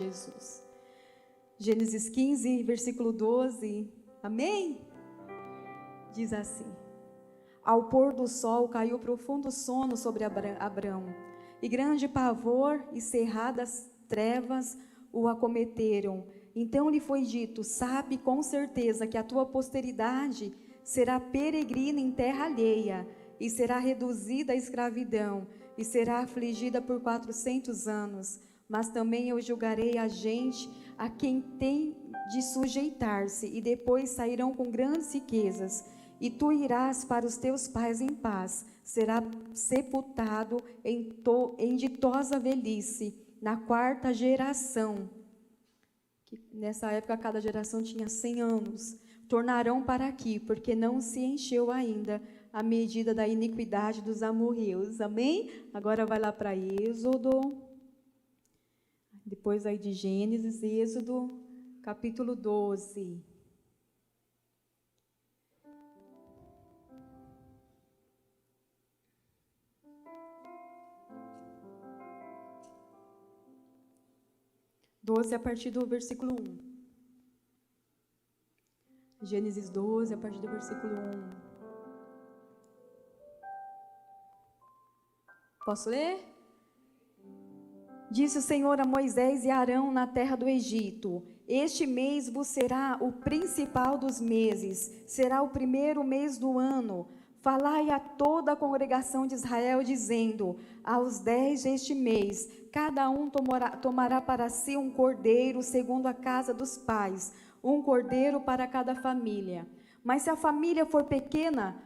Jesus. Gênesis 15, versículo 12, amém? Diz assim: Ao pôr do sol caiu profundo sono sobre Abrão, e grande pavor e cerradas trevas o acometeram. Então lhe foi dito: sabe com certeza que a tua posteridade será peregrina em terra alheia, e será reduzida à escravidão, e será afligida por 400 anos. Mas também eu julgarei a gente a quem tem de sujeitar-se, e depois sairão com grandes riquezas. E tu irás para os teus pais em paz, será sepultado em ditosa velhice, na quarta geração. Que nessa época cada geração tinha 100 anos. Tornarão para aqui, porque não se encheu ainda a medida da iniquidade dos amorreus. Amém? Agora vai lá para Êxodo. Depois aí de Gênesis, Êxodo, capítulo 12. A partir do versículo 1. Gênesis 12, a partir do versículo 1. Posso ler? Disse o Senhor a Moisés e a Arão na terra do Egito: Este mês vos será o principal dos meses, será o primeiro mês do ano. Falai a toda a congregação de Israel, dizendo: aos 10 deste mês, cada um tomará para si um cordeiro, segundo a casa dos pais, um cordeiro para cada família. Mas se a família for pequena,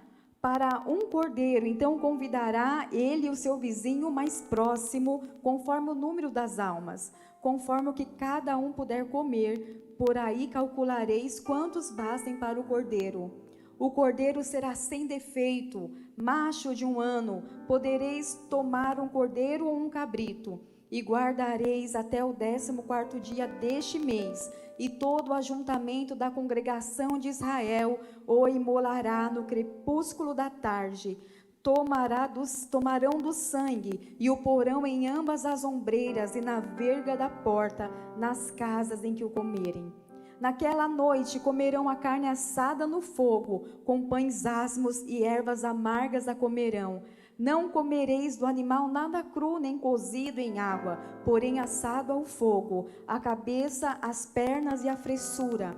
para um cordeiro, então convidará ele o seu vizinho mais próximo, conforme o número das almas, conforme o que cada um puder comer. Por aí calculareis quantos bastem para o cordeiro. O cordeiro será sem defeito, macho de 1 ano. Podereis tomar um cordeiro ou um cabrito, e guardareis até o 14º dia deste mês. E todo o ajuntamento da congregação de Israel o imolará no crepúsculo da tarde. Tomarão do sangue e o porão em ambas as ombreiras e na verga da porta, nas casas em que o comerem. Naquela noite comerão a carne assada no fogo, com pães asmos e ervas amargas a comerão. Não comereis do animal nada cru, nem cozido em água, porém assado ao fogo, a cabeça, as pernas e a fressura.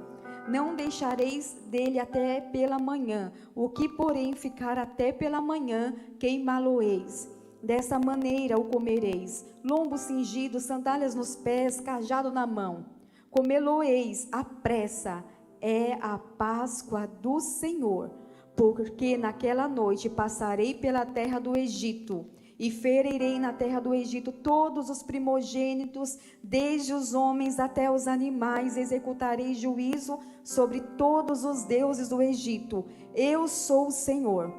Não deixareis dele até pela manhã, o que porém ficar até pela manhã, queimá-lo-eis. Dessa maneira o comereis: lombo cingido, sandálias nos pés, cajado na mão. Comê-lo-eis à pressa, é a Páscoa do Senhor. Porque naquela noite passarei pela terra do Egito, e ferirei na terra do Egito todos os primogênitos, desde os homens até os animais. Executarei juízo sobre todos os deuses do Egito. Eu sou o Senhor.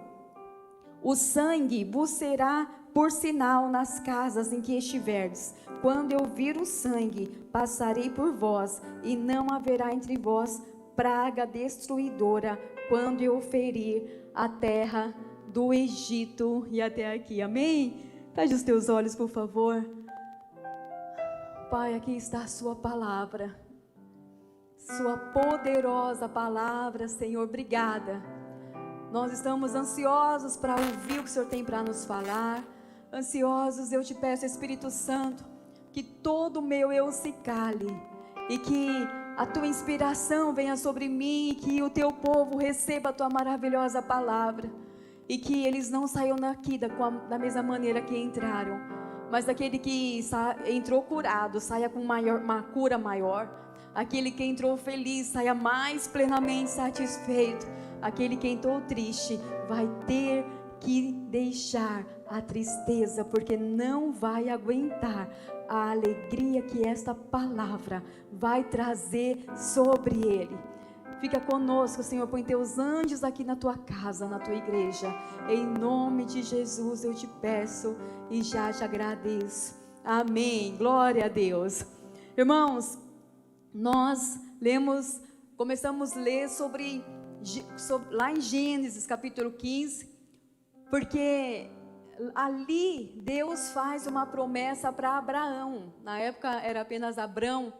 O sangue vos será por sinal nas casas em que estiverdes. Quando eu vir o sangue, passarei por vós, e não haverá entre vós praga destruidora, quando eu ferir a terra do Egito. E até aqui, amém? Feche os teus olhos, por favor. Pai, aqui está a sua palavra, sua poderosa palavra, Senhor. Obrigada. Nós estamos ansiosos para ouvir o que o Senhor tem para nos falar. Ansiosos, eu te peço, Espírito Santo, que todo o meu eu se cale, e que a tua inspiração venha sobre mim, e que o teu povo receba a tua maravilhosa palavra, e que eles não saiam daqui da mesma maneira que entraram, mas aquele que entrou curado saia com uma cura maior, aquele que entrou feliz saia mais plenamente satisfeito, aquele que entrou triste vai ter que deixar a tristeza, porque não vai aguentar a alegria que esta palavra vai trazer sobre ele. Fica conosco, Senhor, põe teus anjos aqui na tua casa, na tua igreja, em nome de Jesus eu te peço e já te agradeço, amém, glória a Deus. Irmãos, nós começamos a ler sobre lá em Gênesis capítulo 15, porque ali Deus faz uma promessa para Abraão. Na época era apenas Abrão,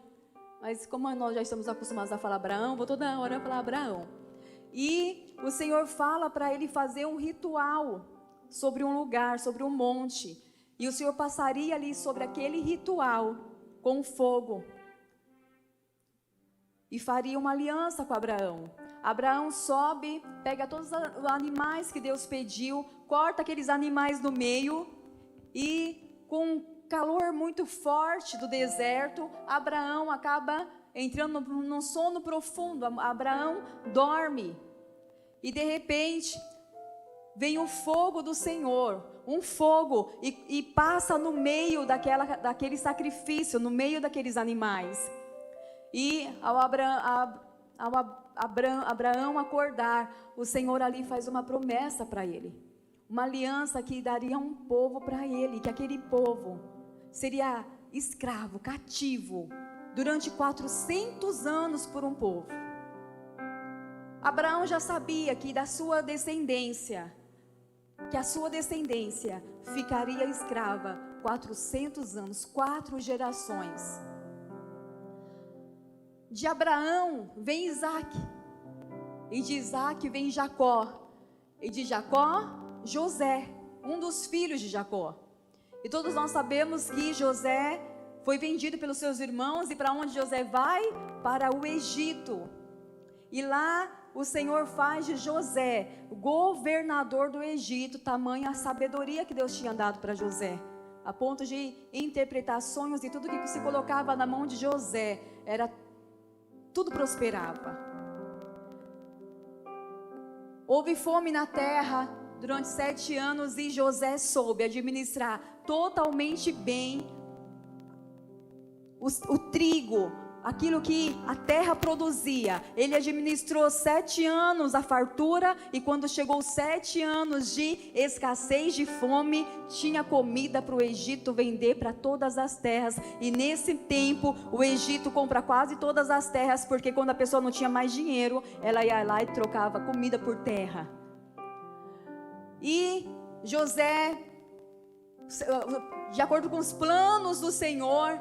mas como nós já estamos acostumados a falar Abraão, vou toda hora falar Abraão. E o Senhor fala para ele fazer um ritual sobre um lugar, sobre um monte. E o Senhor passaria ali sobre aquele ritual com fogo. E faria uma aliança com Abraão. Abraão sobe, pega todos os animais que Deus pediu, corta aqueles animais no meio e com um calor muito forte do deserto, Abraão acaba entrando num sono profundo. Abraão dorme e de repente vem o fogo do Senhor, um fogo e passa no meio daquele sacrifício, no meio daqueles animais. E ao Abraão acordar, o Senhor ali faz uma promessa para ele, uma aliança que daria um povo para ele, que aquele povo seria escravo, cativo, durante 400 anos por um povo. Abraão já sabia que da sua descendência, que a sua descendência ficaria escrava 400 anos, 4 gerações. De Abraão vem Isaac, e de Isaac vem Jacó, e de Jacó, José, um dos filhos de Jacó. E todos nós sabemos que José foi vendido pelos seus irmãos, e para onde José vai? Para o Egito. E lá o Senhor faz de José governador do Egito, tamanha a sabedoria que Deus tinha dado para José, a ponto de interpretar sonhos, e tudo que se colocava na mão de José, tudo prosperava. Houve fome na terra durante 7 anos e José soube administrar totalmente bem o trigo, aquilo que a terra produzia. Ele administrou 7 anos a fartura, e quando chegou 7 anos de escassez, de fome, tinha comida para o Egito vender para todas as terras. E nesse tempo o Egito compra quase todas as terras, porque quando a pessoa não tinha mais dinheiro, ela ia lá e trocava comida por terra. E José, de acordo com os planos do Senhor,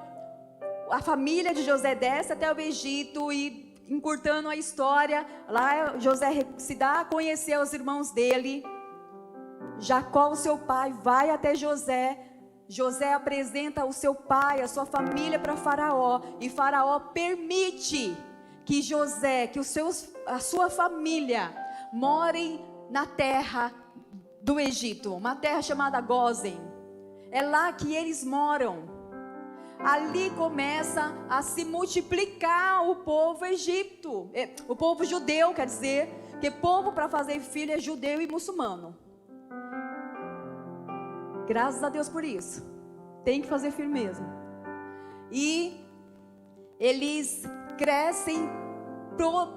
a família de José desce até o Egito, e encurtando a história, lá José se dá a conhecer aos irmãos dele. Jacó, o seu pai, vai até José. José apresenta o seu pai, a sua família para Faraó, e Faraó permite que José, que a sua família morem na terra do Egito, uma terra chamada Gósen. É lá que eles moram. Ali começa a se multiplicar o povo egípcio, o povo judeu, quer dizer, que povo para fazer filho é judeu e muçulmano. Graças a Deus por isso. Tem que fazer filho mesmo. E eles crescem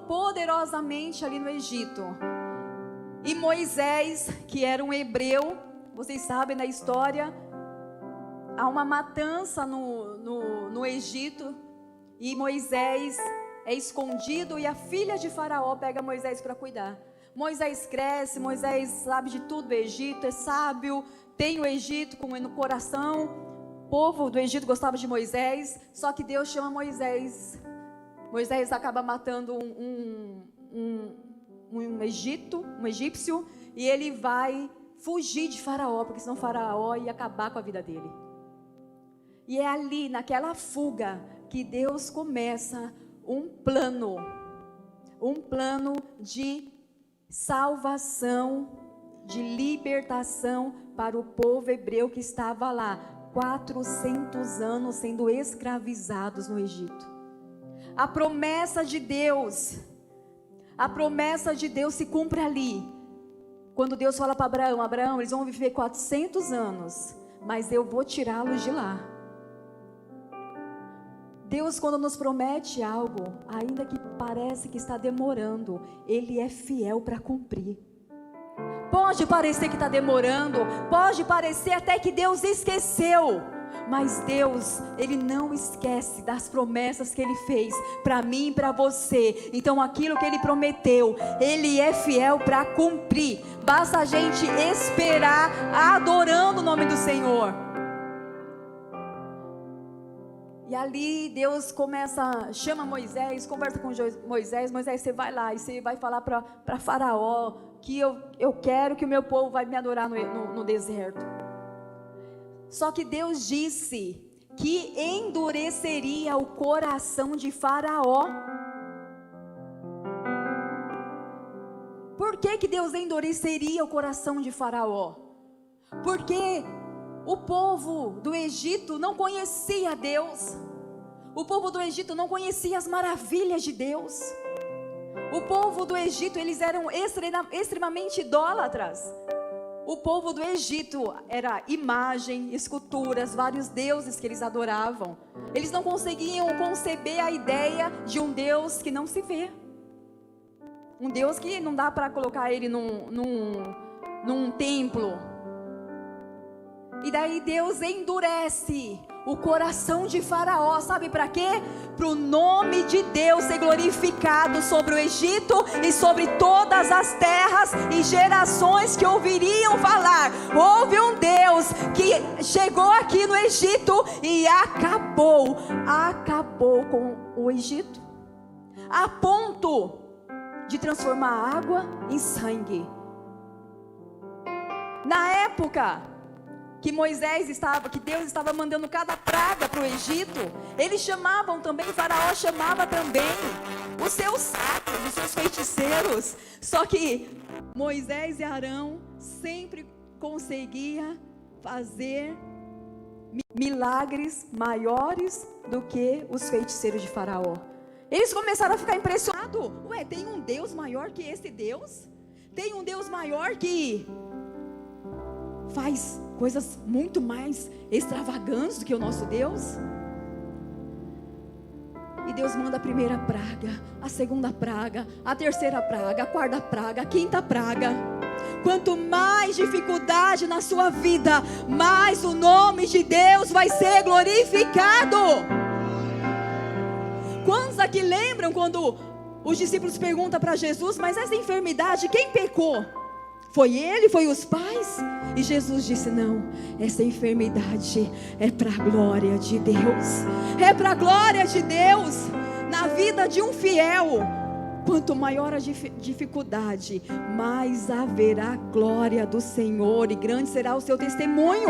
poderosamente ali no Egito. E Moisés, que era um hebreu, vocês sabem da história, há uma matança no Egito, e Moisés é escondido, e a filha de Faraó pega Moisés para cuidar. Moisés cresce, Moisés sabe de tudo do Egito, é sábio, tem o Egito no coração. O povo do Egito gostava de Moisés, só que Deus chama Moisés. Moisés acaba matando um egípcio, e ele vai fugir de Faraó, porque senão Faraó ia acabar com a vida dele. E é ali, naquela fuga, que Deus começa um plano de salvação, de libertação para o povo hebreu que estava lá, 400 anos sendo escravizados no Egito. A promessa de Deus se cumpre ali, quando Deus fala para Abraão: Abraão, eles vão viver 400 anos, mas eu vou tirá-los de lá. Deus, quando nos promete algo, ainda que parece que está demorando, Ele é fiel para cumprir. Pode parecer que está demorando, pode parecer até que Deus esqueceu, Mas Deus, Ele não esquece das promessas que Ele fez para mim e para você. Então aquilo que Ele prometeu, Ele é fiel para cumprir. Basta a gente esperar adorando o nome do Senhor. E ali Deus chama Moisés, conversa com Moisés. Moisés, você vai lá e você vai falar para Faraó que eu quero que o meu povo vai me adorar no deserto. Só que Deus disse que endureceria o coração de Faraó. Por que Deus endureceria o coração de Faraó? Porque o povo do Egito não conhecia Deus. O povo do Egito não conhecia as maravilhas de Deus. O povo do Egito, eles eram extremamente idólatras. O povo do Egito era imagem, esculturas, vários deuses que eles adoravam. Eles não conseguiam conceber a ideia de um Deus que não se vê. Um Deus que não dá para colocar ele num templo. E daí Deus endurece o coração de Faraó, sabe para quê? Para o nome de Deus ser glorificado sobre o Egito e sobre todas as terras e gerações que ouviriam falar. Houve um Deus que chegou aqui no Egito e acabou com o Egito, a ponto de transformar a água em sangue. Na época que Deus estava mandando cada praga para o Egito, eles chamavam também, Faraó chamava também os seus sábios, os seus feiticeiros. Só que Moisés e Arão sempre conseguiam fazer milagres maiores do que os feiticeiros de Faraó. Eles começaram a ficar impressionados. Ué, tem um Deus maior que esse Deus? Tem um Deus maior que faz coisas muito mais extravagantes do que o nosso Deus? E Deus manda a primeira praga, a segunda praga, a terceira praga, a quarta praga, a quinta praga. Quanto mais dificuldade na sua vida, mais o nome de Deus vai ser glorificado. Quantos aqui lembram quando os discípulos perguntam para Jesus: mas essa enfermidade, quem pecou? Foi ele? Foi os pais? E Jesus disse: não, essa enfermidade é para a glória de Deus. É para a glória de Deus na vida de um fiel. Quanto maior a dificuldade, mais haverá glória do Senhor e grande será o seu testemunho.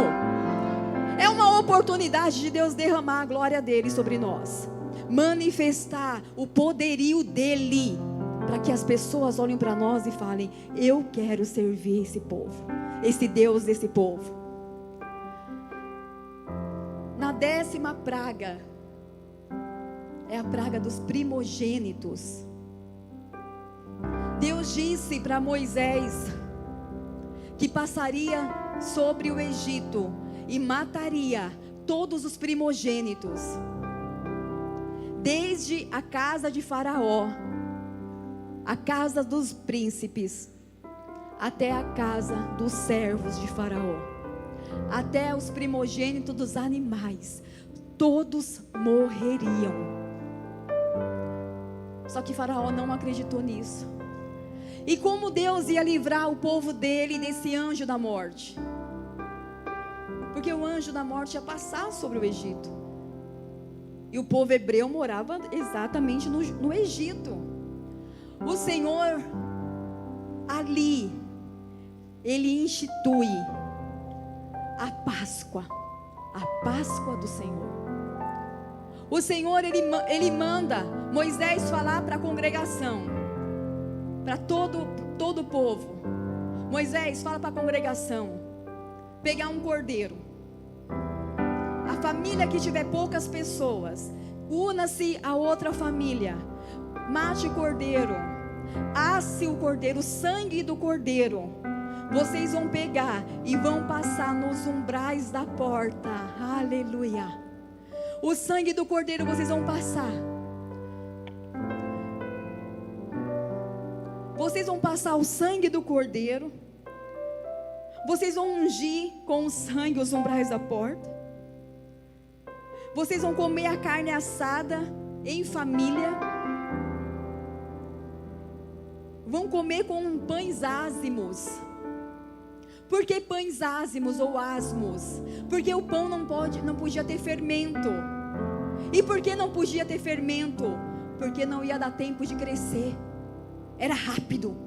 É uma oportunidade de Deus derramar a glória dele sobre nós, manifestar o poderio dele, para que as pessoas olhem para nós e falem: eu quero servir esse povo, esse Deus desse povo. Na 10ª praga, é a praga dos primogênitos. Deus disse para Moisés que passaria sobre o Egito e mataria todos os primogênitos, desde a casa de Faraó, a casa dos príncipes, até a casa dos servos de Faraó, até os primogênitos dos animais, todos morreriam. Só que Faraó não acreditou nisso. E como Deus ia livrar o povo dele desse anjo da morte? Porque o anjo da morte ia passar sobre o Egito, e o povo hebreu morava exatamente no Egito. O Senhor ali, Ele institui a Páscoa do Senhor. O Senhor, Ele manda Moisés falar para a congregação, para todo o povo. Moisés fala para a congregação pegar um cordeiro. A família que tiver poucas pessoas, una-se a outra família, mate o cordeiro, asse o cordeiro, o sangue do cordeiro vocês vão pegar e vão passar nos umbrais da porta. Aleluia. O sangue do cordeiro vocês vão passar. Vocês vão passar o sangue do cordeiro. Vocês vão ungir com o sangue os umbrais da porta. Vocês vão comer a carne assada em família. Vão comer com pães ázimos. Por que pães ázimos ou asmos? Porque o pão não podia ter fermento. E por que não podia ter fermento? Porque não ia dar tempo de crescer. Era rápido.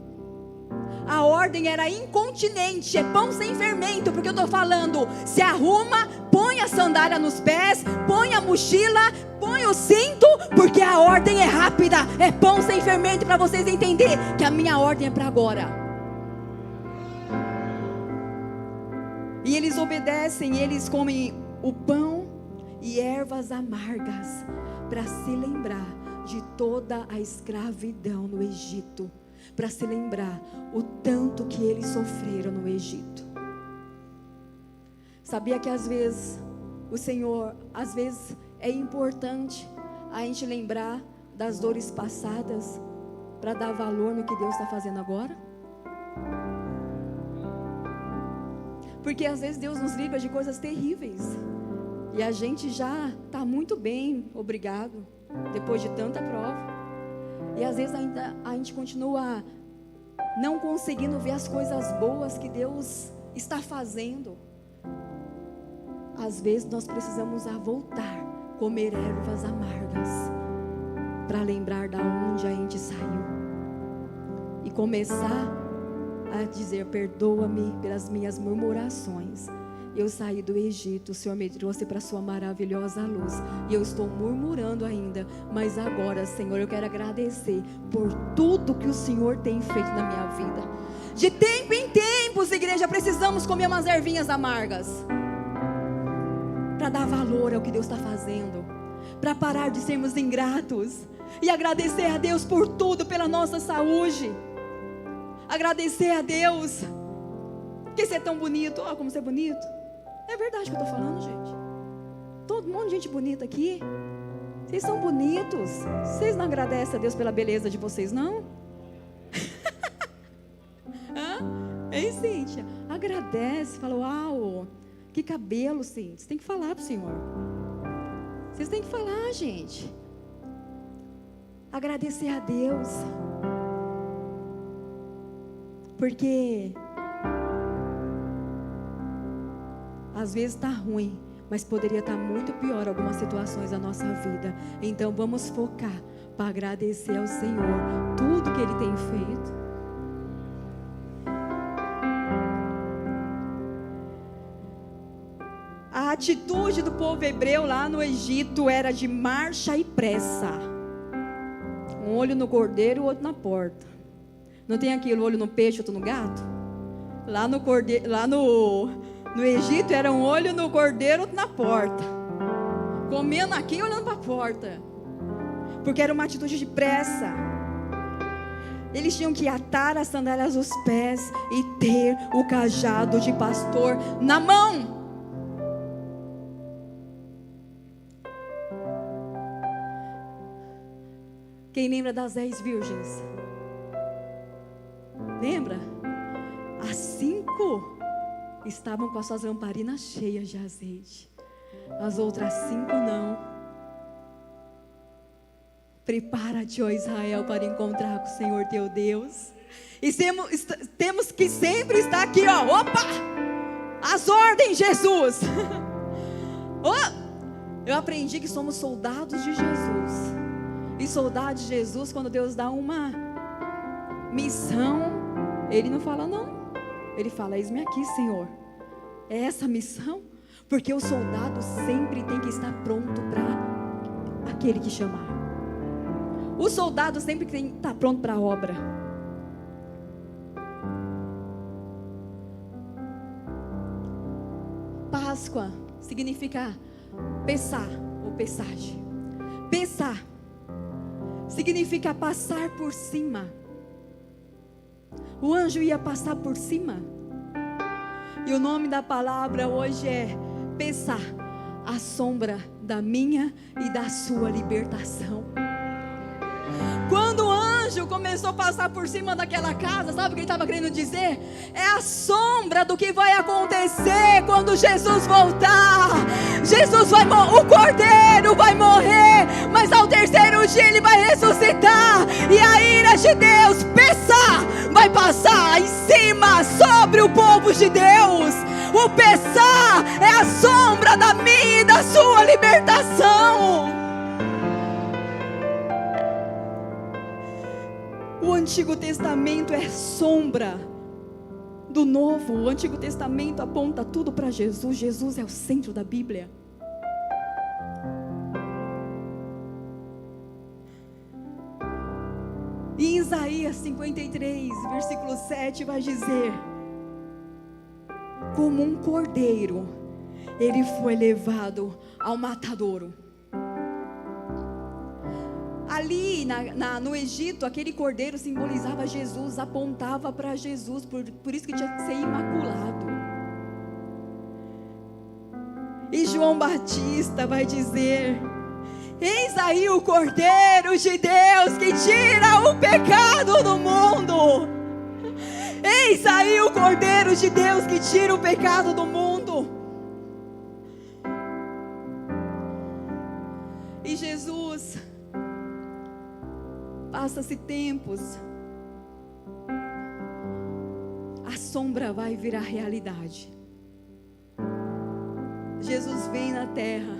A ordem era incontinente, é pão sem fermento. Porque eu estou falando, se arruma, põe a sandália nos pés, põe a mochila, põe o cinto, porque a ordem é rápida, é pão sem fermento, para vocês entenderem que a minha ordem é para agora. E eles obedecem, eles comem o pão e ervas amargas, para se lembrar de toda a escravidão no Egito, para se lembrar o tanto que eles sofreram no Egito. Sabia que às vezes o Senhor, às vezes é importante a gente lembrar das dores passadas para dar valor no que Deus está fazendo agora? Porque às vezes Deus nos livra de coisas terríveis e a gente já está muito bem, obrigado, depois de tanta prova. E às vezes ainda a gente continua não conseguindo ver as coisas boas que Deus está fazendo. Às vezes nós precisamos voltar, comer ervas amargas, para lembrar da onde a gente saiu e começar a dizer: perdoa-me pelas minhas murmurações. Eu saí do Egito, o Senhor me trouxe para a sua maravilhosa luz, e eu estou murmurando ainda, mas agora, Senhor, eu quero agradecer por tudo que o Senhor tem feito na minha vida. De tempo em tempos, igreja, precisamos comer umas ervinhas amargas, para dar valor ao que Deus está fazendo, para parar de sermos ingratos, e agradecer a Deus por tudo, pela nossa saúde, agradecer a Deus, porque você é tão bonito. Olha como você é bonito. É verdade que eu estou falando, gente. Todo mundo de gente bonita aqui. Vocês são bonitos. Vocês não agradecem a Deus pela beleza de vocês, não? Ei, Cíntia, agradece. Fala: uau, que cabelo, Cíntia. Você tem que falar para o Senhor. Vocês têm que falar, gente. Agradecer a Deus. Porque às vezes está ruim, mas poderia estar muito pior algumas situações da nossa vida. Então vamos focar para agradecer ao Senhor tudo que Ele tem feito. A atitude do povo hebreu lá no Egito era de marcha e pressa. Um olho no cordeiro e o outro na porta. Não tem aquilo, olho no peixe, outro no gato? Lá no Egito era um olho no cordeiro, outro na porta. Comendo aqui e olhando para a porta. Porque era uma atitude de pressa. Eles tinham que atar as sandálias aos pés e ter o cajado de pastor na mão. Quem lembra das 10 virgens? Lembra? As 5 estavam com as suas lamparinas cheias de azeite. As outras 5 não. Prepara-te, ó Israel, para encontrar com o Senhor teu Deus. E temos que sempre estar aqui, ó. Opa! As ordens, Jesus. Eu aprendi que somos soldados de Jesus. E soldados de Jesus, quando Deus dá uma missão, Ele não fala não. Ele fala: eis-me aqui, Senhor. É essa a missão? Porque o soldado sempre tem que estar pronto para aquele que chamar. O soldado sempre tem que estar pronto para a obra. Páscoa significa pesar ou pesagem. Pesar significa passar por cima. O anjo ia passar por cima. E o nome da palavra hoje é pesar, a sombra da minha e da sua libertação. Quando o anjo anjo começou a passar por cima daquela casa, sabe o que ele estava querendo dizer? É a sombra do que vai acontecer quando Jesus voltar. O cordeiro vai morrer, mas ao terceiro dia ele vai ressuscitar, e a ira de Deus, vai passar em cima sobre o povo de Deus. O Pessah é a sombra da minha e da sua libertação. O Antigo Testamento é sombra do Novo. O Antigo Testamento aponta tudo para Jesus. Jesus é o centro da Bíblia. Em Isaías 53, versículo 7, vai dizer: como um cordeiro, ele foi levado ao matadouro. Ali no Egito, aquele cordeiro simbolizava Jesus, apontava para Jesus, por isso que tinha que ser imaculado. E João Batista vai dizer: eis aí o cordeiro de Deus que tira o pecado do mundo. Eis aí o cordeiro de Deus que tira o pecado do mundo. E Jesus, passa-se tempos, a sombra vai virar realidade. Jesus vem na terra.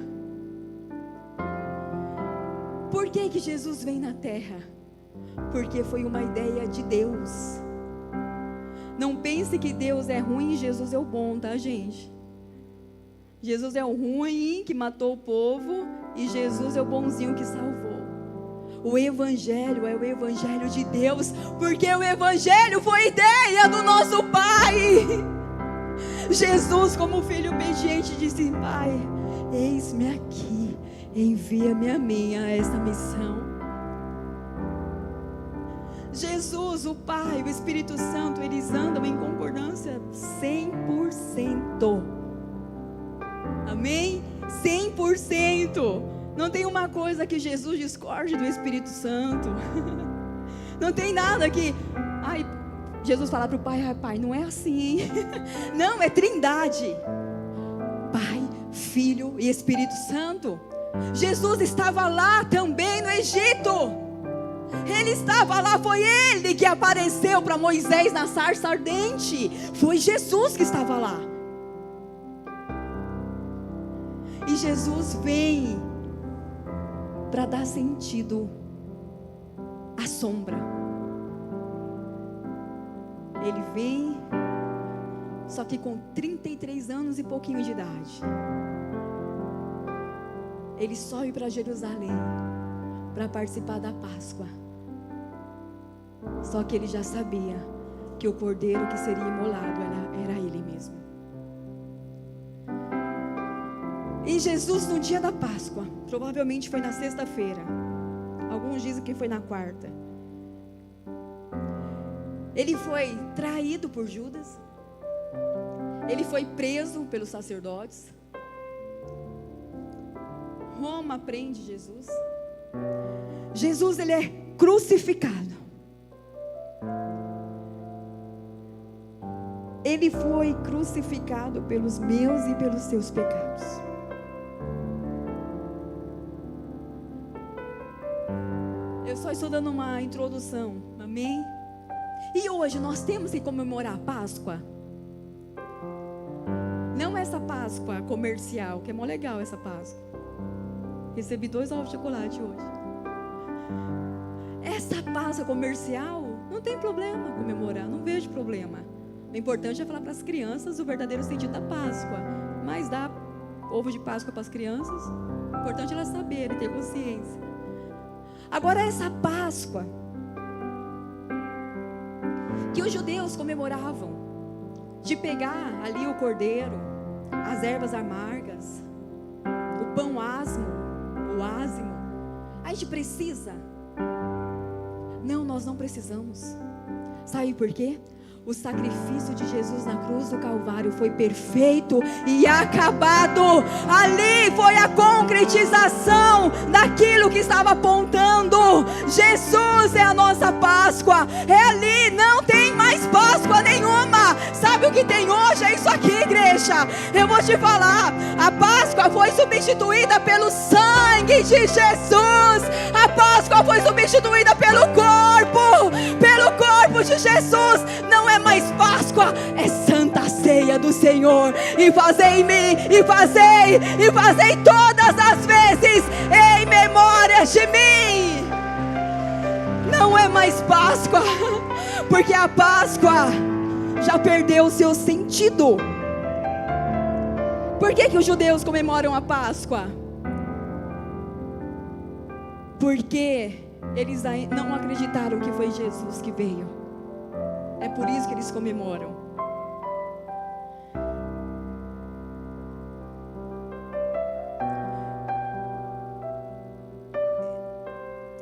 Por que Jesus vem na terra? Porque foi uma ideia de Deus. Não pense que Deus é ruim e Jesus é o bom, tá, gente? Jesus é o ruim que matou o povo e Jesus é o bonzinho que salvou. O Evangelho é o Evangelho de Deus, porque o Evangelho foi ideia do nosso Pai. Jesus, como filho obediente, disse: Pai, eis-me aqui, envia-me a mim a esta missão. Jesus, o Pai, o Espírito Santo, eles andam em concordância 100%. Amém? 100%. Não tem uma coisa que Jesus discorde do Espírito Santo. Não tem nada que Jesus fala para o Pai: Pai, não é assim, hein? Não, é Trindade: Pai, Filho e Espírito Santo. Jesus estava lá também no Egito. Ele estava lá, foi ele que apareceu para Moisés na sarça ardente. Foi Jesus que estava lá. E Jesus vem para dar sentido à sombra. Ele vem, só que com 33 anos e pouquinho de idade. Ele sobe para Jerusalém para participar da Páscoa. Só que ele já sabia que o cordeiro que seria imolado era ele mesmo. E Jesus, no dia da Páscoa, provavelmente foi na sexta-feira, alguns dizem que foi na quarta, ele foi traído por Judas, ele foi preso pelos sacerdotes, Roma prende Jesus. Jesus, ele é crucificado. Ele foi crucificado pelos meus e pelos seus pecados. Eu só estou dando uma introdução, amém? E hoje nós temos que comemorar a Páscoa. Não essa Páscoa comercial, que é mó legal essa Páscoa. Recebi 2 ovos de chocolate hoje. Essa Páscoa comercial, não tem problema comemorar, não vejo problema. O importante é falar para as crianças o verdadeiro sentido da Páscoa. Mas dar ovo de Páscoa para as crianças, o importante é elas saberem, ter consciência. Agora essa Páscoa que os judeus comemoravam, de pegar ali o cordeiro, as ervas amargas, o pão asmo, o ázimo. A gente precisa? Não, nós não precisamos. Sabe por quê? O sacrifício de Jesus na cruz do Calvário foi perfeito e acabado. Ali foi a concretização daquilo que estava apontando. Jesus é a nossa paz. Páscoa é ali, não tem mais Páscoa nenhuma. Sabe o que tem hoje? É isso aqui, igreja. Eu vou te falar, a Páscoa foi substituída pelo sangue de Jesus. A Páscoa foi substituída pelo corpo de Jesus. Não é mais Páscoa, é Santa Ceia do Senhor. E fazei em mim, e fazei todas as vezes em memória de mim. Não é mais Páscoa, porque a Páscoa já perdeu o seu sentido. Por que os judeus comemoram a Páscoa? Porque eles não acreditaram que foi Jesus que veio. É por isso que eles comemoram.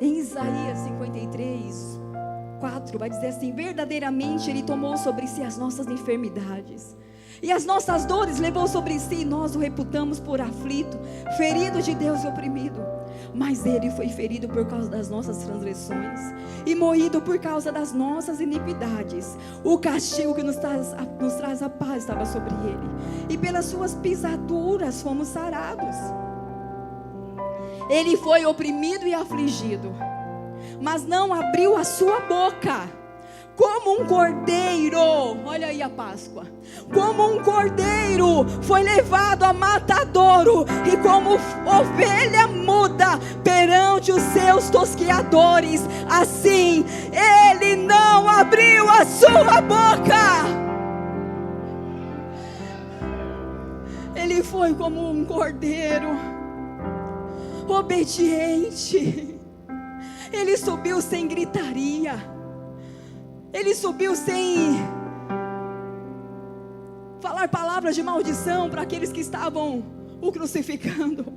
Em Isaías 53:4 vai dizer assim: verdadeiramente Ele tomou sobre si as nossas enfermidades e as nossas dores levou sobre si, e nós o reputamos por aflito, ferido de Deus e oprimido. Mas Ele foi ferido por causa das nossas transgressões e moído por causa das nossas iniquidades. O castigo que nos traz a paz estava sobre Ele, e pelas suas pisaduras fomos sarados. Ele foi oprimido e afligido, mas não abriu a sua boca. Como um cordeiro, olha aí a Páscoa, como um cordeiro foi levado a matadouro, e como ovelha muda perante os seus tosqueadores, assim Ele não abriu a sua boca. Ele foi como um cordeiro obediente. Ele subiu sem gritaria. Ele subiu sem falar palavras de maldição para aqueles que estavam o crucificando.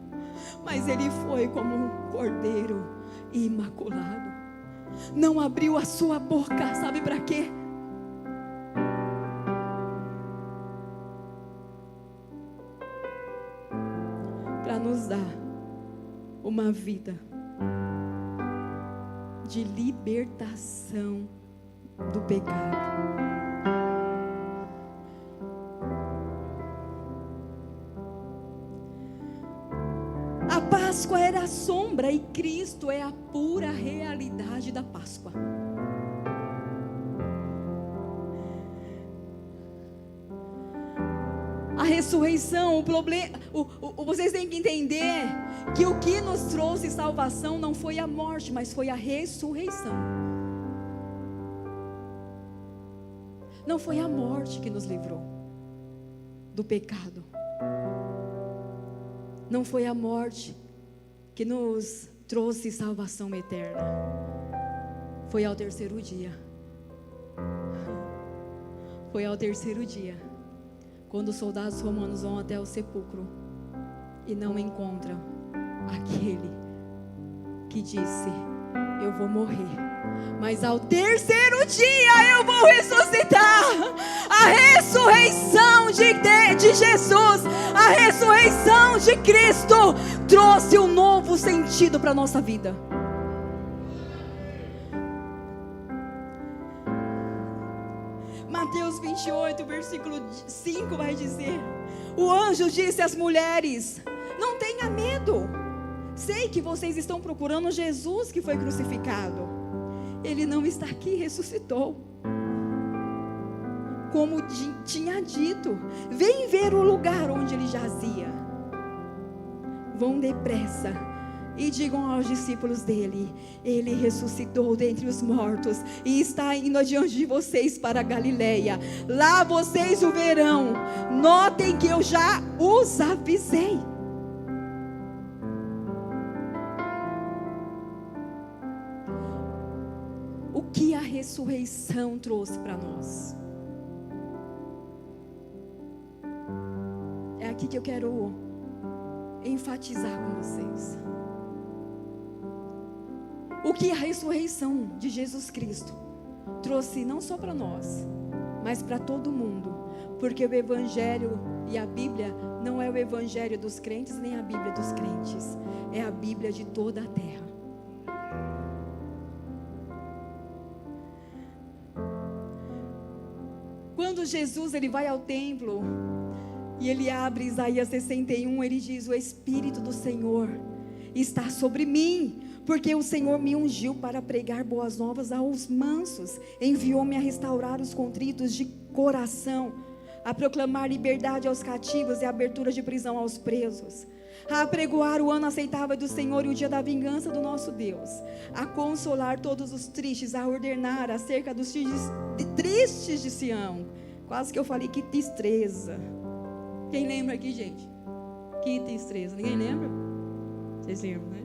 Mas Ele foi como um cordeiro imaculado. Não abriu a sua boca, sabe para quê? Para nos dar uma vida de libertação do pecado. A Páscoa era a sombra e Cristo é a pura realidade da Páscoa. A ressurreição, o problema, vocês têm que entender que o que nos trouxe salvação não foi a morte, mas foi a ressurreição. Não foi a morte que nos livrou do pecado. Não foi a morte que nos trouxe salvação eterna. Foi ao terceiro dia. Foi ao terceiro dia, quando os soldados romanos vão até o sepulcro e não encontram aquele que disse: eu vou morrer, mas ao terceiro dia eu vou ressuscitar. A ressurreição de Jesus, a ressurreição de Cristo trouxe um novo sentido para a nossa vida. Mateus 28, versículo 5 vai dizer: o anjo disse às mulheres: não tenha medo, sei que vocês estão procurando Jesus que foi crucificado. Ele não está aqui, ressuscitou, como tinha dito. Vem ver o lugar onde ele jazia. Vão depressa e digam aos discípulos dele: ele ressuscitou dentre os mortos e está indo adiante de vocês para a Galileia. Lá vocês o verão. Notem que eu já os avisei. O que a ressurreição trouxe para nós? É aqui que eu quero enfatizar com vocês. O que a ressurreição de Jesus Cristo trouxe não só para nós, mas para todo mundo. Porque o Evangelho e a Bíblia não é o Evangelho dos crentes, nem a Bíblia dos crentes. É a Bíblia de toda a terra. quando Jesus ele vai ao templo e ele abre Isaías 61, ele diz: o Espírito do Senhor está sobre mim, porque o Senhor me ungiu para pregar boas novas aos mansos, enviou-me a restaurar os contritos de coração, a proclamar liberdade aos cativos e abertura de prisão aos presos, a apregoar o ano aceitável do Senhor e o dia da vingança do nosso Deus, a consolar todos os tristes, a ordenar acerca dos tristes de Sião. Quase que eu falei que tristeza. Quem lembra aqui, gente? Que tristeza, ninguém lembra? Vocês lembram, né?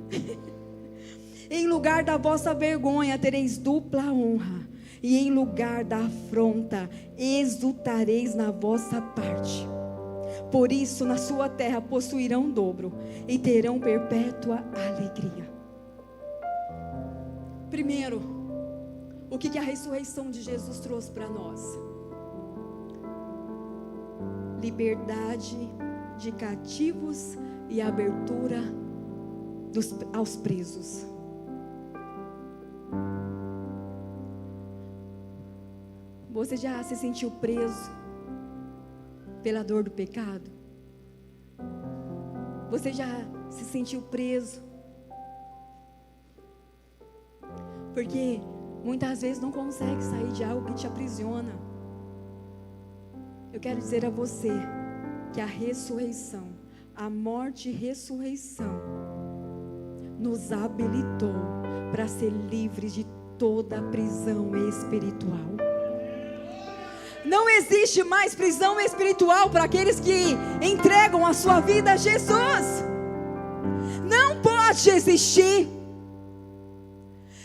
Em lugar da vossa vergonha tereis dupla honra, e em lugar da afronta exultareis na vossa parte. Por isso na sua terra possuirão dobro e terão perpétua alegria. Primeiro, o que a ressurreição de Jesus trouxe para nós? Liberdade de cativos e abertura aos presos. Você já se sentiu preso pela dor do pecado? Você já se sentiu preso? Porque muitas vezes não consegue sair de algo que te aprisiona. Eu quero dizer a você que a ressurreição, a morte e ressurreição, nos habilitou para ser livres de toda prisão espiritual. Não existe mais prisão espiritual para aqueles que entregam a sua vida a Jesus. Não pode existir.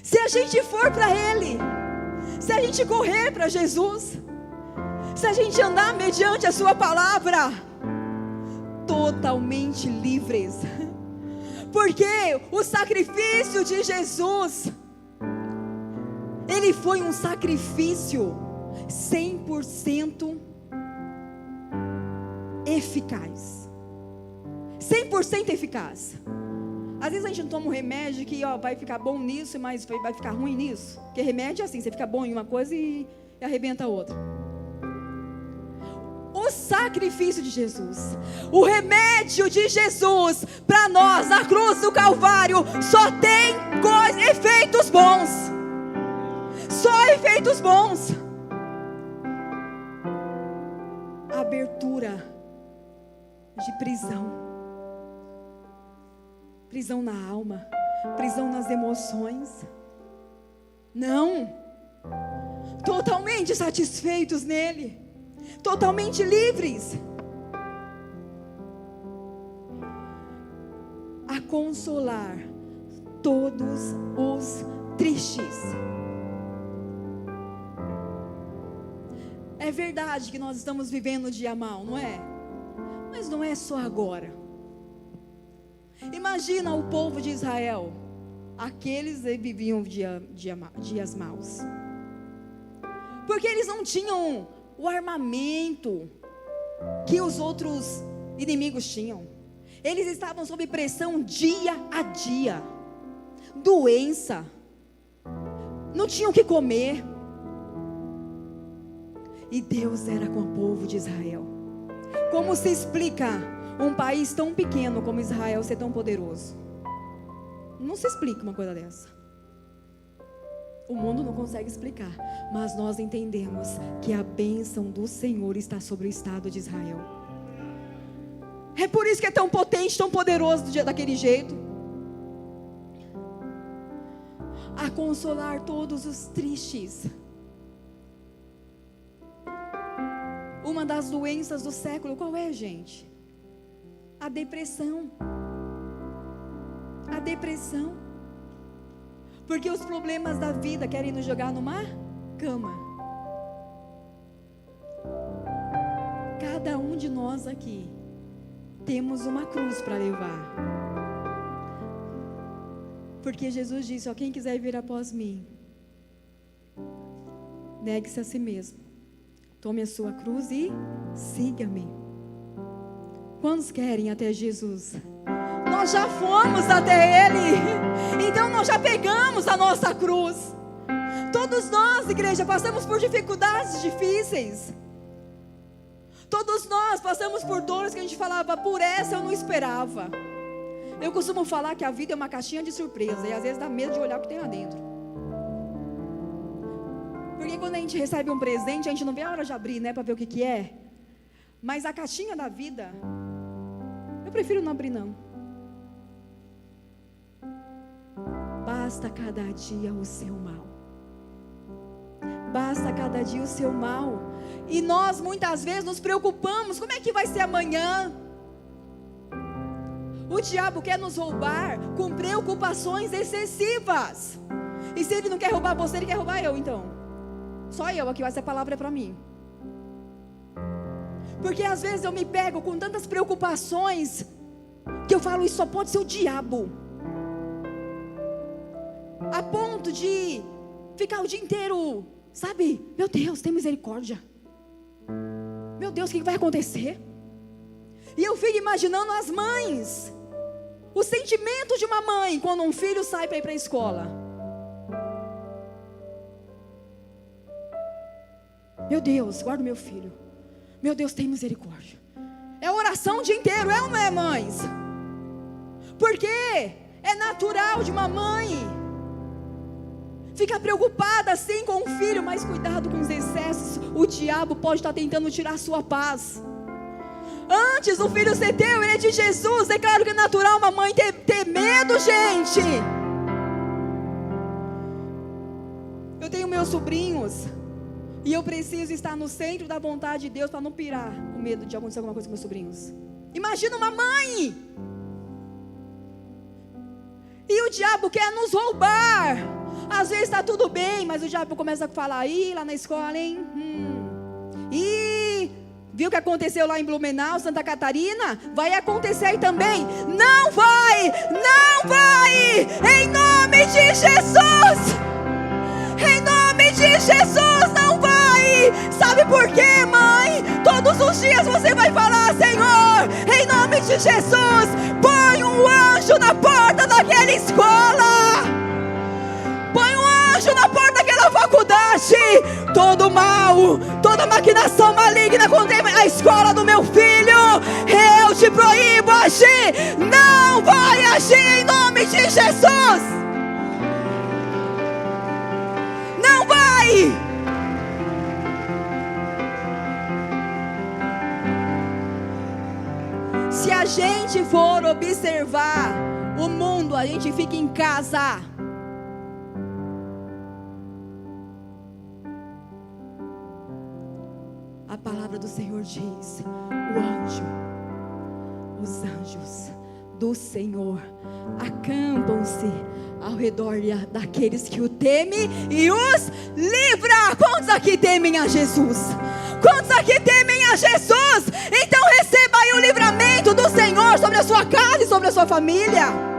Se a gente for para Ele, se a gente correr para Jesus, se a gente andar mediante a sua palavra, totalmente livres. Porque o sacrifício de Jesus, ele foi um sacrifício 100% eficaz. 100% eficaz. Às vezes a gente não toma um remédio que vai ficar bom nisso, mas vai ficar ruim nisso. Porque remédio é assim, você fica bom em uma coisa e arrebenta a outra. O sacrifício de Jesus, o remédio de Jesus para nós na cruz do Calvário só tem efeitos bons. Só efeitos bons. Abertura de prisão. Prisão na alma, prisão nas emoções. Não. Totalmente satisfeitos nele. Totalmente livres. A consolar todos os tristes. É verdade que nós estamos vivendo um dia mau, não é? Mas não é só agora. Imagina o povo de Israel. Aqueles viviam dias maus. Porque eles não tinham o armamento que os outros inimigos tinham. Eles estavam sob pressão dia a dia. Doença. Não tinham o que comer. E Deus era com o povo de Israel. Como se explica um país tão pequeno como Israel ser tão poderoso? Não se explica uma coisa dessa. O mundo não consegue explicar. Mas nós entendemos que a bênção do Senhor está sobre o estado de Israel. É por isso que é tão potente, tão poderoso daquele jeito. A consolar todos os tristes. Uma das doenças do século, qual é, gente? A depressão. A depressão. Porque os problemas da vida querem nos jogar numa cama. Cada um de nós aqui temos uma cruz para levar. Porque Jesus disse: quem quiser vir após mim, negue-se a si mesmo. Tome a sua cruz e siga-me. Quantos querem até Jesus? Nós já fomos até Ele. Então nós já pegamos a nossa cruz. Todos nós, igreja, passamos por dificuldades difíceis. Todos nós passamos por dores que a gente falava, por essa eu não esperava. Eu costumo falar que a vida é uma caixinha de surpresa, e às vezes dá medo de olhar o que tem lá dentro. Porque quando a gente recebe um presente, a gente não vê a hora de abrir, né, para ver o que é. Mas a caixinha da vida, eu prefiro não abrir não. Basta cada dia o seu mal. Basta cada dia o seu mal. E nós muitas vezes nos preocupamos, como é que vai ser amanhã? O diabo quer nos roubar com preocupações excessivas. E se ele não quer roubar você, ele quer roubar eu então. Só eu aqui, essa palavra é para mim. Porque às vezes eu me pego com tantas preocupações que eu falo, isso só pode ser o diabo. A ponto de ficar o dia inteiro, sabe? Meu Deus, tem misericórdia. Meu Deus, o que vai acontecer? E eu fico imaginando as mães. O sentimento de uma mãe quando um filho sai para ir para a escola. Meu Deus, guarda o meu filho. Meu Deus, tem misericórdia. É oração o dia inteiro, é ou não é, mães? Porque é natural de uma mãe ficar preocupada assim com o filho, mas cuidado com os excessos. O diabo pode estar tentando tirar a sua paz. Antes o filho ser teu, ele é de Jesus. É claro que é natural uma mãe ter medo, gente. Eu tenho meus sobrinhos e eu preciso estar no centro da vontade de Deus para não pirar com medo de acontecer alguma coisa com meus sobrinhos. Imagina uma mãe. E o diabo quer nos roubar. Às vezes está tudo bem, mas o diabo começa a falar, lá na escola, hein? Viu o que aconteceu lá em Blumenau, Santa Catarina? Vai acontecer aí também. Não vai! Não vai! Em nome de Jesus! Em nome de Jesus, não vai! Sabe por quê, mãe? Todos os dias você vai falar, Senhor, em nome de Jesus, põe um anjo na porta daquela escola. Põe um anjo na porta daquela faculdade. Todo mal, toda maquinação maligna contra a escola do meu filho, eu te proíbo agir. Não vai agir em nome de Jesus. Não vai. Se a gente for observar o mundo, a gente fica em casa. A palavra do Senhor diz: os anjos do Senhor acampam-se ao redor daqueles que o temem e os livra. Quantos aqui temem a Jesus? Quantos aqui temem a Jesus? Então receba aí o livramento do Senhor sobre a sua casa e sobre a sua família.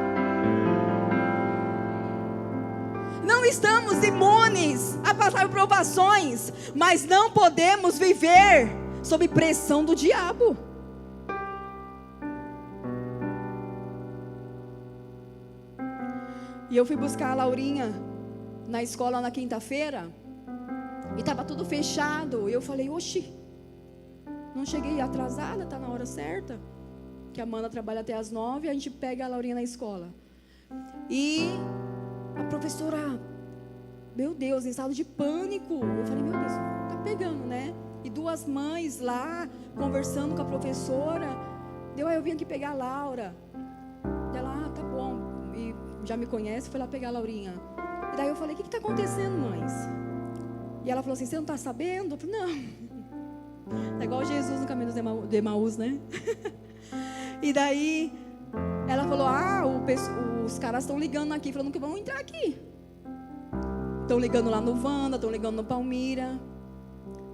Não estamos imunes a passar por provações, mas não podemos viver sob pressão do diabo. E eu fui buscar a Laurinha na escola na quinta-feira, e estava tudo fechado. E eu falei, oxi, não cheguei atrasada, está na hora certa, que a Amanda trabalha até as 9, a gente pega a Laurinha na escola. E a professora, meu Deus, em estado de pânico. Eu falei, meu Deus, tá pegando, né? E duas mães lá, conversando com a professora. Aí eu vim aqui pegar a Laura. Ela, tá bom, e já me conhece, foi lá pegar a Laurinha. E daí eu falei, o que está acontecendo, mães? E ela falou assim, você não está sabendo? Eu falei, não. É igual Jesus no caminho de Emaús, né? E daí ela falou, os caras estão ligando aqui, falando que vão entrar aqui. Estão ligando lá no Wanda, estão ligando no Palmira.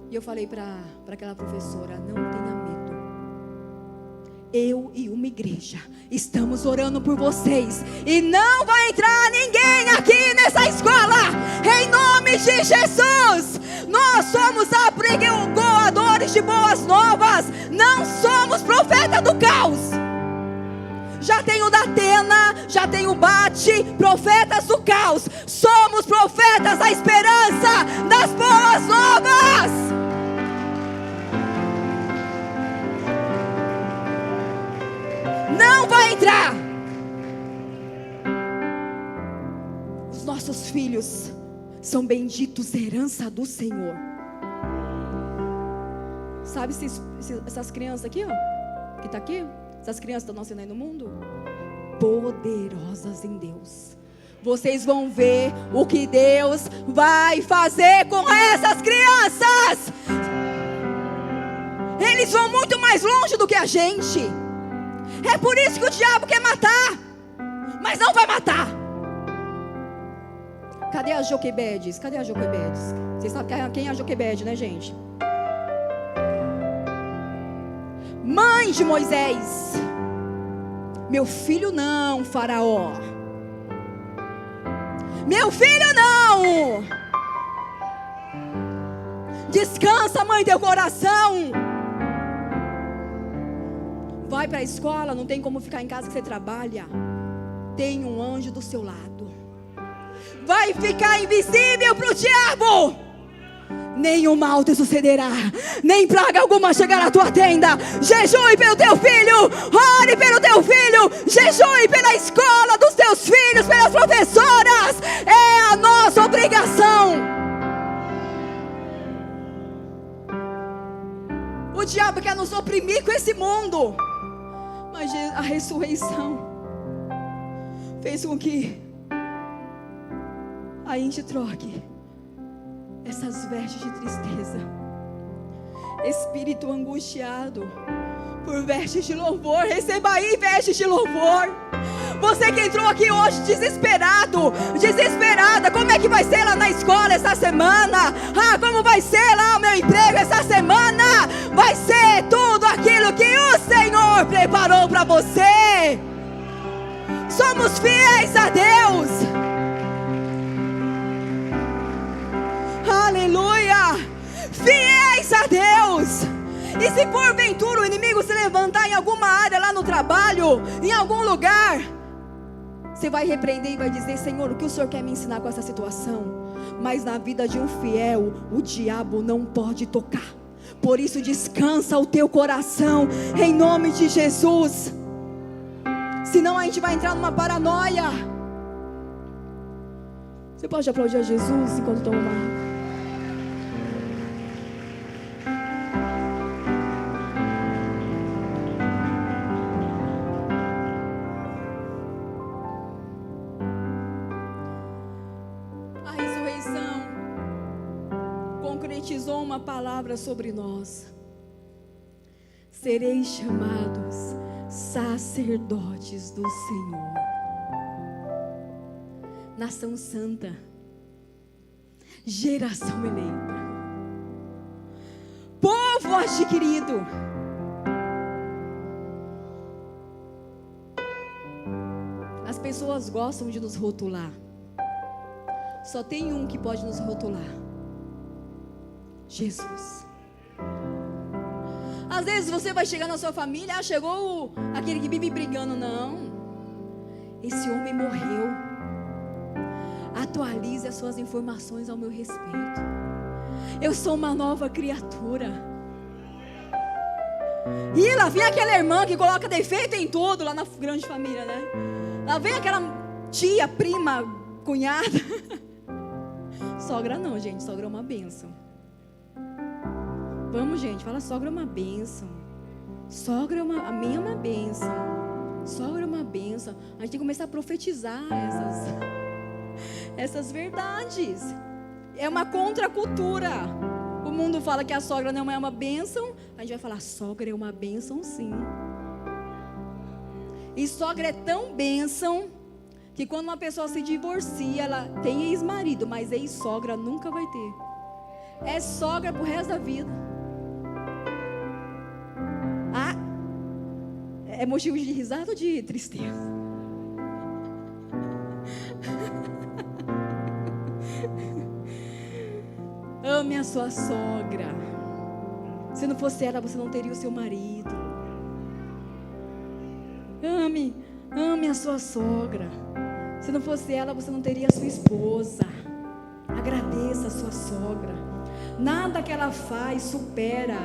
E eu falei para aquela professora, não tenha medo. Eu e uma igreja estamos orando por vocês. E não vai entrar ninguém aqui nessa escola. Em nome de Jesus. Nós somos apregoadores de boas novas. Não somos profetas do caos. Já tem o Datena, já tem o Bate, profetas do caos. Somos profetas da esperança, das boas novas. não vai entrar. Os nossos filhos são benditos, herança do Senhor. Sabe essas crianças aqui, ó, que está aqui? Essas crianças estão nascendo aí no mundo, poderosas em Deus. Vocês vão ver o que Deus vai fazer com essas crianças. Eles vão muito mais longe do que a gente. É por isso que o diabo quer matar, mas não vai matar. Cadê a Joquebedes? Cadê a Joquebedes? Vocês sabem quem é a Joquebede, né, gente? Mãe de Moisés. Meu filho não, Faraó. Meu filho não. Descansa, mãe, teu coração. Vai para a escola, não tem como ficar em casa que você trabalha. Tem um anjo do seu lado. Vai ficar invisível para o diabo. Nenhum mal te sucederá, nem praga alguma chegará à tua tenda. Jejue pelo teu filho, ore pelo teu filho, jejue pela escola dos teus filhos, pelas professoras. É a nossa obrigação. O diabo quer nos oprimir com esse mundo, mas a ressurreição fez com que a gente troque essas vestes de tristeza, espírito angustiado, por vestes de louvor. Receba aí vestes de louvor. Você que entrou aqui hoje desesperado, desesperada, como é que vai ser lá na escola essa semana? Como vai ser lá o meu emprego essa semana? Vai ser tudo aquilo que o Senhor preparou para você. Somos fiéis a Deus. Aleluia! Fiéis a Deus. E se porventura o inimigo se levantar em alguma área lá no trabalho, em algum lugar, você vai repreender e vai dizer: Senhor, o que o Senhor quer me ensinar com essa situação? Mas na vida de um fiel, o diabo não pode tocar. Por isso descansa o teu coração, em nome de Jesus. Senão a gente vai entrar numa paranoia. Você pode aplaudir a Jesus enquanto toma uma água? Concretizou uma palavra sobre nós: sereis chamados sacerdotes do Senhor, nação santa, geração eleita, povo adquirido. As pessoas gostam de nos rotular. Só tem um que pode nos rotular: Jesus. Às vezes você vai chegar na sua família: chegou aquele que vive brigando. Não, esse homem morreu. Atualize as suas informações ao meu respeito. Eu sou uma nova criatura. E lá vem aquela irmã que coloca defeito em tudo, lá na grande família, né? Lá vem aquela tia, prima, cunhada. Sogra não, gente, sogra é uma bênção. Vamos, gente, fala: sogra é uma bênção. Sogra a minha é uma bênção. Sogra é uma bênção. A gente tem que começar a profetizar essas verdades. É uma contracultura. O mundo fala que a sogra não é uma bênção. A gente vai falar: sogra é uma bênção, sim. E sogra é tão bênção que quando uma pessoa se divorcia, ela tem ex-marido, mas ex-sogra nunca vai ter. É sogra pro resto da vida. É motivo de risada ou de tristeza? Ame a sua sogra. Se não fosse ela, você não teria o seu marido. Ame a sua sogra. Se não fosse ela, você não teria a sua esposa. Agradeça a sua sogra. Nada que ela faz supera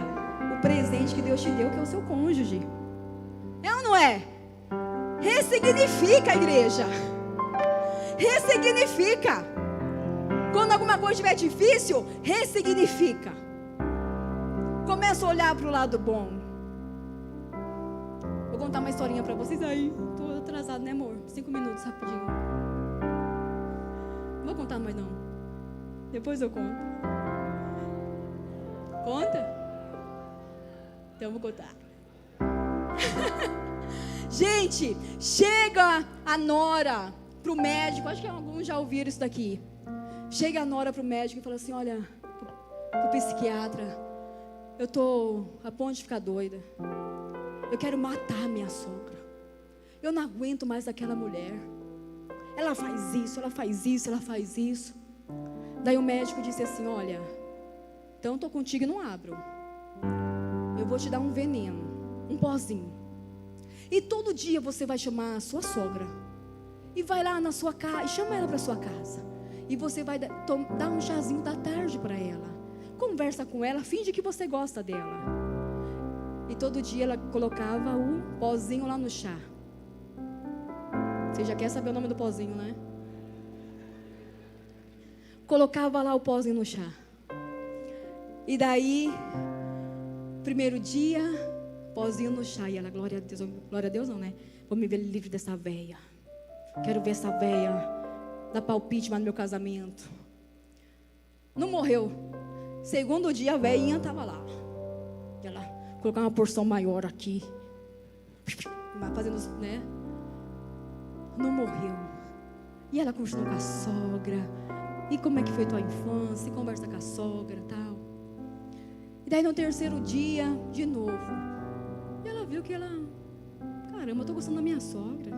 o presente que Deus te deu, que é o seu cônjuge. É ou não é? Ressignifica, igreja. Ressignifica. Quando alguma coisa estiver difícil, ressignifica. Começa a olhar para o lado bom. Vou contar uma historinha para vocês. Aí, estou atrasado, né, amor? 5 minutos, rapidinho. Não vou contar mais não. Depois eu conto. Conta? Então eu vou contar. Gente, chega a nora pro médico. Acho que alguns já ouviram isso daqui. Chega a nora pro médico e fala assim: olha, pro psiquiatra, eu tô a ponto de ficar doida. Eu quero matar minha sogra. Eu não aguento mais aquela mulher. Ela faz isso, ela faz isso, ela faz isso. Daí o médico disse assim: olha, então tô contigo e não abro. Eu vou te dar um veneno, um pozinho. E todo dia você vai chamar a sua sogra e vai lá na sua casa e chama ela para sua casa. E você vai dar um chazinho da tarde para ela. Conversa com ela, finge que você gosta dela. E todo dia ela colocava o pozinho lá no chá. Você já quer saber o nome do pozinho, né? Colocava lá o pozinho no chá. E daí, primeiro dia, pozinho no chá. E ela, glória a Deus não, né? Vou me ver livre dessa véia. Quero ver essa véia dar palpite lá no meu casamento. Não morreu. Segundo dia, a véinha estava lá. Ela colocar uma porção maior aqui. Fazendo, né? Não morreu. E ela continuou com a sogra. E como é que foi tua infância? E conversa com a sogra e tal. E daí no terceiro dia, de novo. E ela viu que ela... Caramba, eu tô gostando da minha sogra.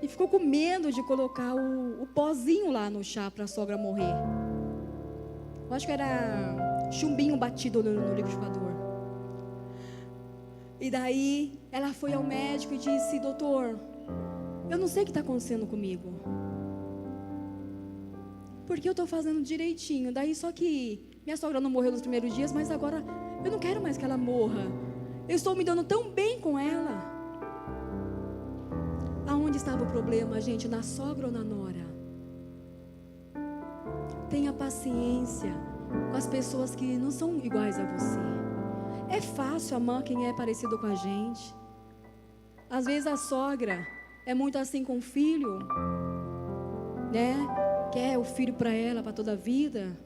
E ficou com medo de colocar o pozinho lá no chá para a sogra morrer. Eu acho que era chumbinho batido no liquidificador. E daí ela foi ao médico e disse: doutor, eu não sei o que está acontecendo comigo. Porque eu estou fazendo direitinho. Daí só que minha sogra não morreu nos primeiros dias, mas agora eu não quero mais que ela morra. Eu estou me dando tão bem com ela. Aonde estava o problema, gente? Na sogra ou na nora? Tenha paciência com as pessoas que não são iguais a você. É fácil amar quem é parecido com a gente. Às vezes a sogra é muito assim com o filho, né? Quer o filho para ela, para toda a vida.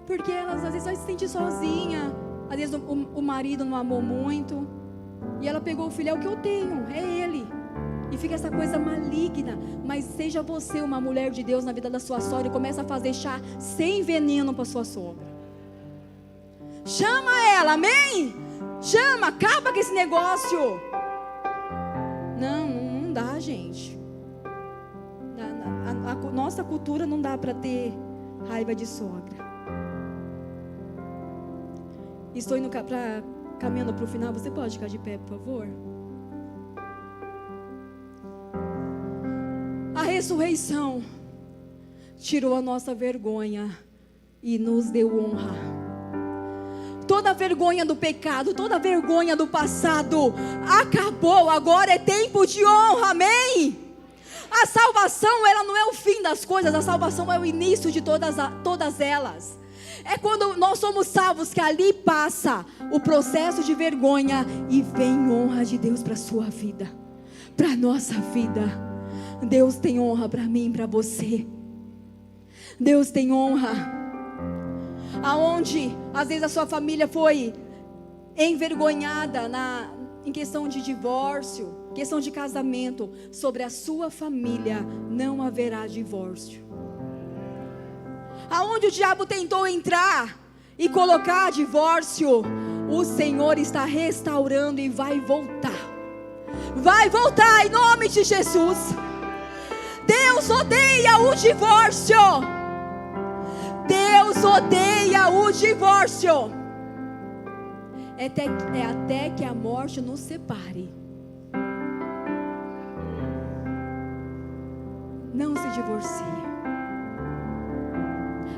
Porque ela às vezes vai se sentir sozinha. Às vezes o marido não amou muito. E ela pegou o filho: é o que eu tenho, é ele. E fica essa coisa maligna. Mas seja você uma mulher de Deus na vida da sua sogra e começa a fazer chá sem veneno para sua sogra. Chama ela, amém? Chama, acaba com esse negócio. Não dá, gente. A nossa cultura não dá para ter raiva de sogra. Estou indo caminhando para o final. Você pode ficar de pé, por favor? A ressurreição tirou a nossa vergonha e nos deu honra. Toda a vergonha do pecado, toda a vergonha do passado acabou. Agora é tempo de honra, amém? A salvação, ela não é o fim das coisas. A salvação é o início de todas elas. É quando nós somos salvos que ali passa o processo de vergonha e vem honra de Deus para a sua vida, para a nossa vida. Deus tem honra para mim e para você. Deus tem honra. Aonde às vezes a sua família foi envergonhada em questão de divórcio, questão de casamento, sobre a sua família não haverá divórcio. Aonde o diabo tentou entrar e colocar divórcio, o Senhor está restaurando e vai voltar. Vai voltar em nome de Jesus. Deus odeia o divórcio. Deus odeia o divórcio. É até que a morte nos separe. Não se divorcie.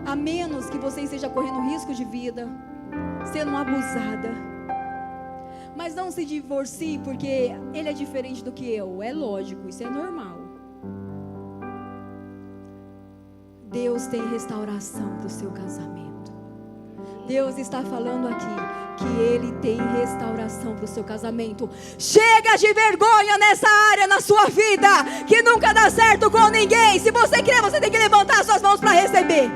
A menos que você esteja correndo risco de vida, sendo abusada. Mas não se divorcie porque ele é diferente do que eu. É lógico, isso é normal. Deus tem restauração para o seu casamento. Deus está falando aqui que Ele tem restauração para o seu casamento. Chega de vergonha nessa área na sua vida, que nunca dá certo com ninguém. Se você quer, você tem que levantar suas mãos para receber.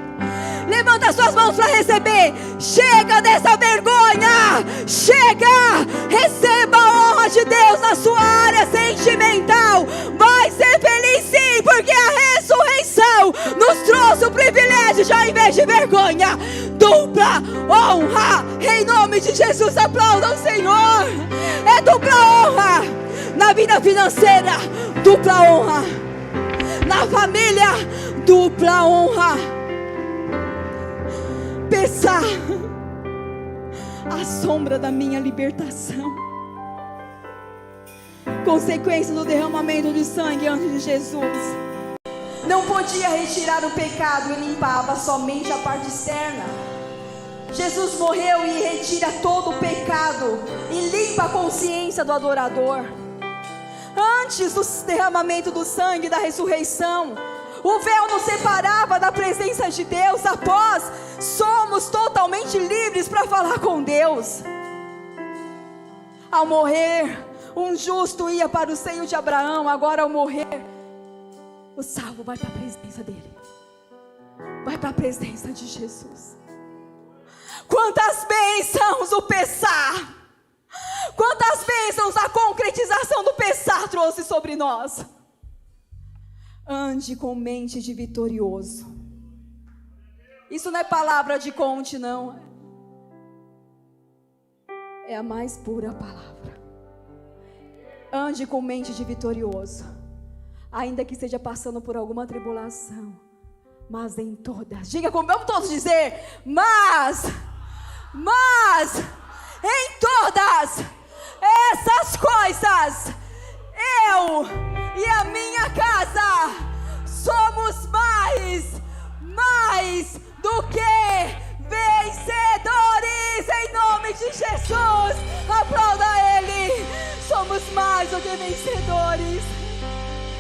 Levanta suas mãos para receber. Chega dessa vergonha. Chega. Receba a honra de Deus na sua área sentimental. Vai ser feliz sim, porque a ressurreição nos trouxe o privilégio de, ao invés de vergonha, dupla honra. Em nome de Jesus, aplauda o Senhor. É dupla honra na vida financeira, dupla honra na família, dupla honra. Pensar a sombra da minha libertação, consequência do derramamento de sangue antes de Jesus. Não podia retirar o pecado e limpava somente a parte externa. Jesus morreu e retira todo o pecado e limpa a consciência do adorador. Antes do derramamento do sangue e da ressurreição, o véu nos separava da presença de Deus. Após, somos totalmente livres para falar com Deus. Ao morrer, um justo ia para o seio de Abraão. Agora, ao morrer, o salvo vai para a presença dele, vai para a presença de Jesus. Quantas bênçãos o Pessah, quantas bênçãos a concretização do Pessah trouxe sobre nós. Ande com mente de vitorioso. Isso não é palavra de conte, não. É a mais pura palavra. Ande com mente de vitorioso. Ainda que esteja passando por alguma tribulação, mas em todas. Diga como vamos todos dizer: mas em todas essas coisas, eu e a minha casa somos mais do que vencedores, em nome de Jesus. Aplauda Ele. Somos mais do que vencedores.